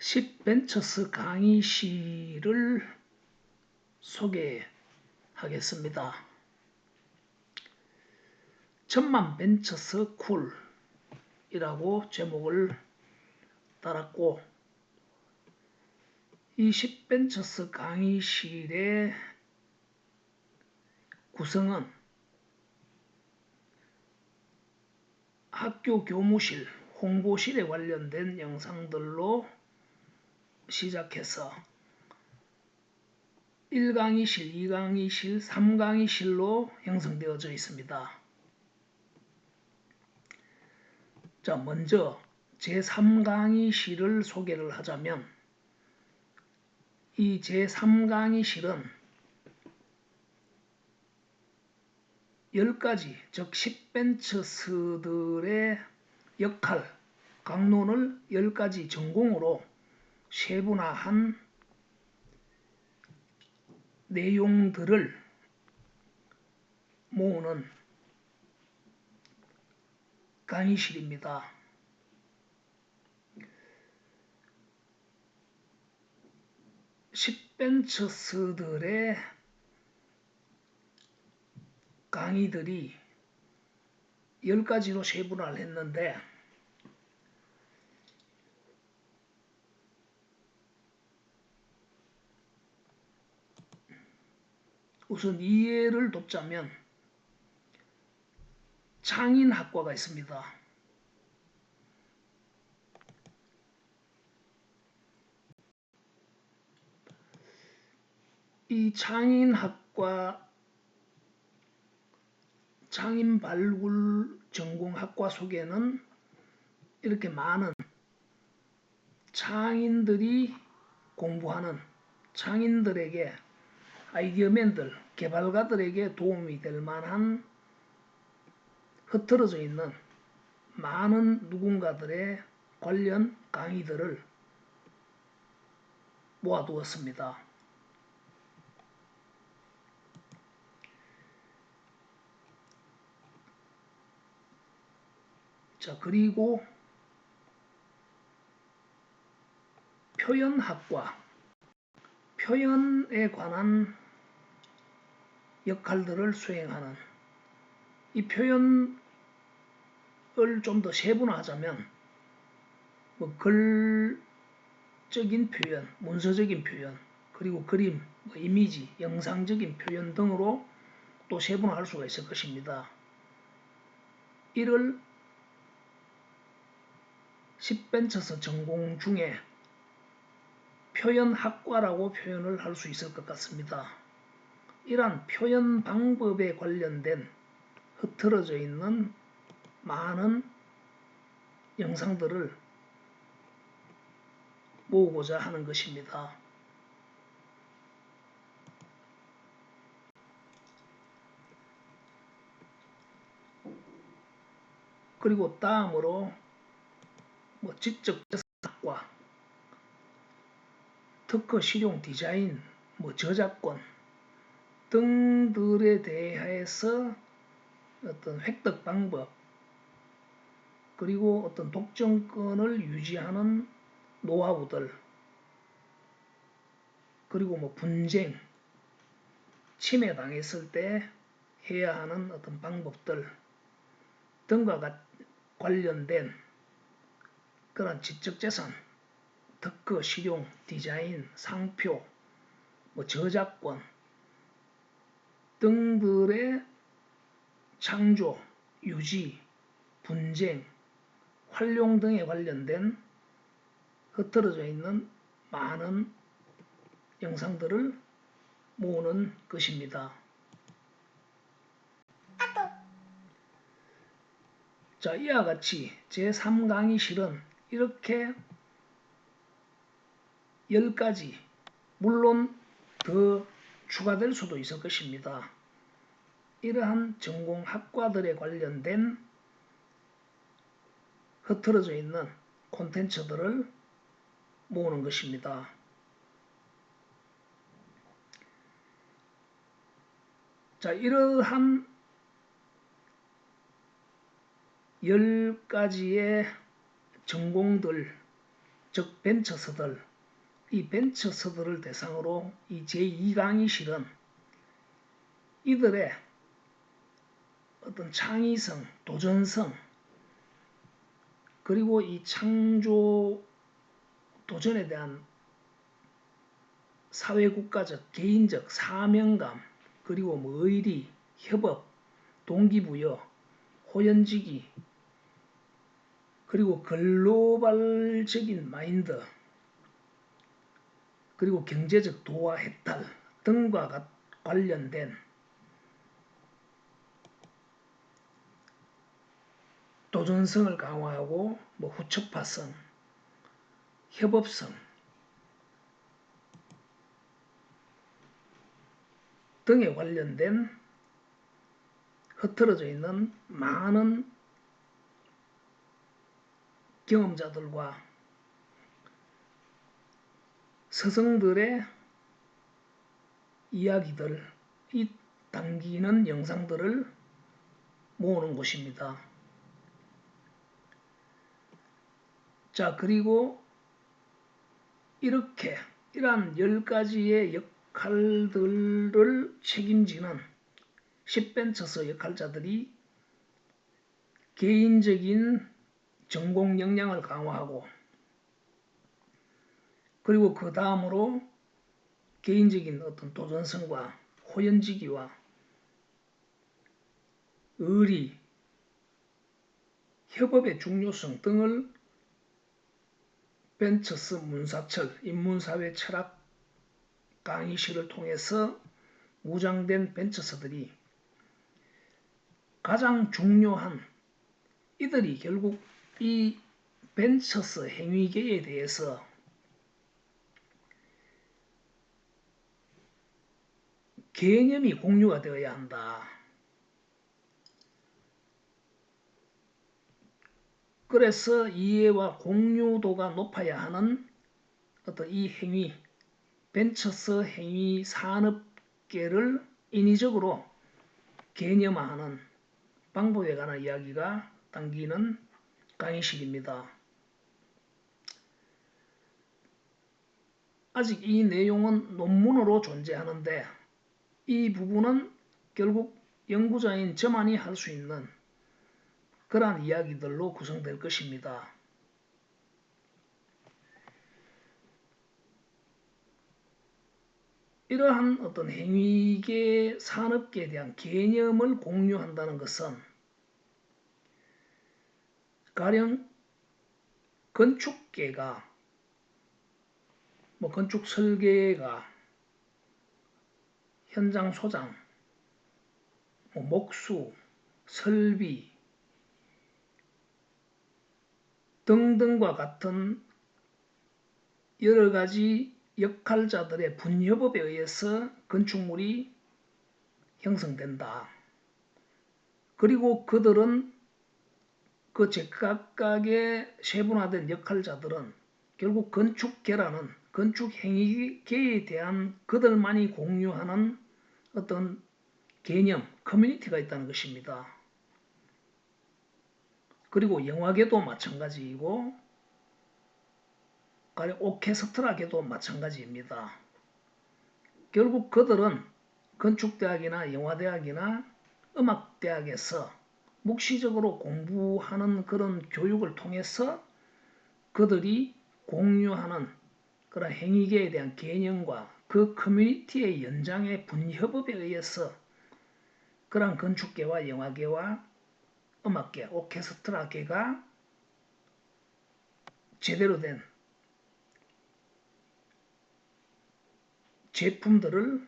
10벤처스 강의실을 소개하겠습니다. 천만 벤처스 쿨이라고 제목을 달았고, 이 10벤처스 강의실의 구성은 학교 교무실, 홍보실에 관련된 영상들로 시작해서 1강의실, 2강의실, 3강의실로 형성되어져 있습니다. 자, 먼저 제3강의실을 소개를 하자면, 이 제3강의실은 10가지, 즉 10벤처스들의 역할, 강론을 10가지 전공으로 세분화한 내용들을 모으는 강의실입니다. (10벤처스들의) 강의들이 10가지로 세분화를 했는데, 우선 이해를 돕자면 창인학과가 있습니다. 이 창인학과, 창인발굴 전공학과 속에는 이렇게 많은 창인들이 공부하는, 창인들에게, 아이디어맨들, 개발가들에게 도움이 될 만한 흩어져 있는 많은 누군가들의 관련 강의들을 모아두었습니다. 자, 그리고 표현학과, 표현에 관한 역할들을 수행하는, 이 표현을 좀 더 세분화하자면 글적인 표현, 문서적인 표현, 그리고 그림, 이미지, 영상적인 표현 등으로 또 세분화할 수가 있을 것입니다. 이를 10벤처스 전공 중에 표현학과라고 표현을 할 수 있을 것 같습니다. 이러한 표현 방법에 관련된 흐트러져 있는 많은 영상들을 모으고자 하는 것입니다. 그리고 다음으로 지적재산학과, 특허 실용 디자인, 저작권 등들에 대해서 어떤 획득 방법, 그리고 어떤 독점권을 유지하는 노하우들, 그리고 분쟁, 침해당했을 때 해야 하는 어떤 방법들 등과 관련된 그런 지적재산, 특허, 실용, 디자인, 상표, 저작권 등들의 창조, 유지, 분쟁, 활용 등에 관련된 흐트러져 있는 많은 영상들을 모으는 것입니다. 자, 이와 같이 제3강의실은 이렇게 10가지, 물론 더 추가될 수도 있을 것입니다. 이러한 전공 학과들에 관련된 흐트러져 있는 콘텐츠들을 모으는 것입니다. 자, 이러한 10가지의 전공들, 즉 벤처스들, 이 벤처스들을 대상으로 이 제2강의실은 이들의 어떤 창의성, 도전성, 그리고 이 창조 도전에 대한 사회국가적, 개인적 사명감, 그리고 의리, 협업, 동기부여, 호연지기, 그리고 글로벌적인 마인드, 그리고 경제적 도화 해탈 등과 관련된 도전성을 강화하고 후척파성, 협업성 등에 관련된 흐트러져 있는 많은 경험자들과 스승들의 이야기들, 이 당기는 영상들을 모으는 곳입니다. 자, 그리고 이러한 10가지의 역할들을 책임지는 10벤처스 역할자들이 개인적인 전공 역량을 강화하고, 그리고 그 다음으로 개인적인 어떤 도전성과 호연지기와 의리, 협업의 중요성 등을 벤처스 문사철, 인문사회 철학 강의실을 통해서 무장된 벤처스들이 가장 중요한, 이들이 결국 이 벤처스 행위계에 대해서 개념이 공유가 되어야 한다. 그래서 이해와 공유도가 높아야 하는 어떤 이 행위, 벤처스 행위 산업계를 인위적으로 개념화하는 방법에 관한 이야기가 당기는 강의실입니다. 아직 이 내용은 논문으로 존재하는데 이 부분은 결국 연구자인 저만이 할 수 있는 그러한 이야기들로 구성될 것입니다. 이러한 어떤 행위계, 산업계에 대한 개념을 공유한다는 것은 가령 건축계가, 건축 설계가, 현장 소장, 목수, 설비 등등과 같은 여러 가지 역할자들의 분협업에 의해서 건축물이 형성된다. 그리고 그들은 그 제각각의 세분화된 역할자들은 결국 건축계라는 건축 행위계에 대한 그들만이 공유하는 어떤 개념, 커뮤니티가 있다는 것입니다. 그리고 영화계도 마찬가지이고 가령 오케스트라계도 마찬가지입니다. 결국 그들은 건축대학이나 영화대학이나 음악대학에서 묵시적으로 공부하는 그런 교육을 통해서 그들이 공유하는 그런 행위계에 대한 개념과 그 커뮤니티의 연장의 분협업에 의해서 그런 건축계와 영화계와 음악계, 오케스트라계가 제대로 된 제품들을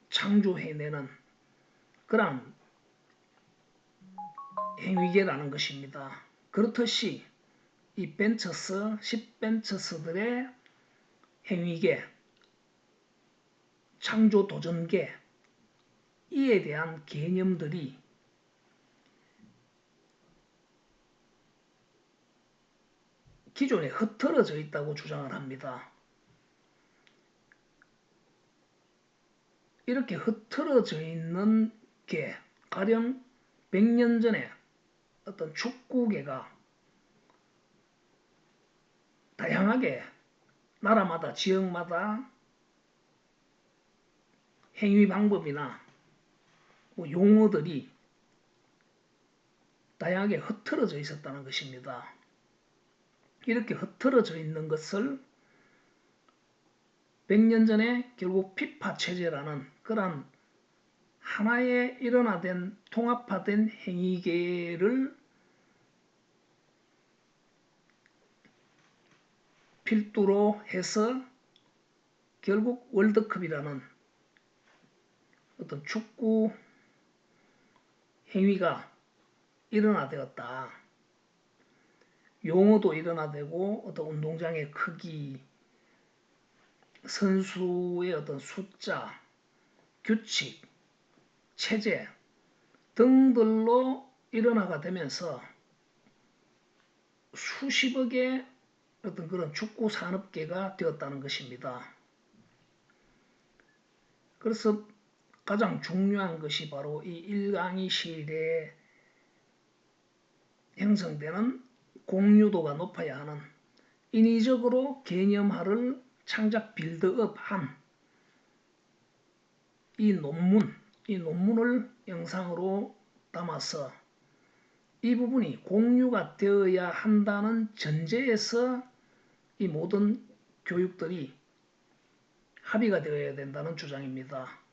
창조해내는 그런 행위계라는 것입니다. 그렇듯이 이 벤처스, 10벤처스들의 행위계, 창조 도전계, 이에 대한 개념들이 기존에 흐트러져 있다고 주장을 합니다. 이렇게 흐트러져 있는 게 가령 100년 전에 어떤 축구계가 다양하게 나라마다 지역마다 행위 방법이나 용어들이 다양하게 흩어져 있었다는 것입니다. 이렇게 흩어져 있는 것을 100년 전에 결국 피파 체제라는 그런 하나의 일원화된 통합화된 행위계를 필두로 해서 결국 월드컵이라는 어떤 축구 행위가 일어나되었다. 용어도 일어나되고 어떤 운동장의 크기, 선수의 어떤 숫자, 규칙, 체제 등들로 일어나가 되면서 수십억의 어떤 그런 축구 산업계가 되었다는 것입니다. 그래서 가장 중요한 것이 바로 이 일강의 시대에 형성되는 공유도가 높아야 하는 인위적으로 개념화를 창작 빌드업한 이 논문을 영상으로 담아서 이 부분이 공유가 되어야 한다는 전제에서 이 모든 교육들이 합의가 되어야 된다는 주장입니다.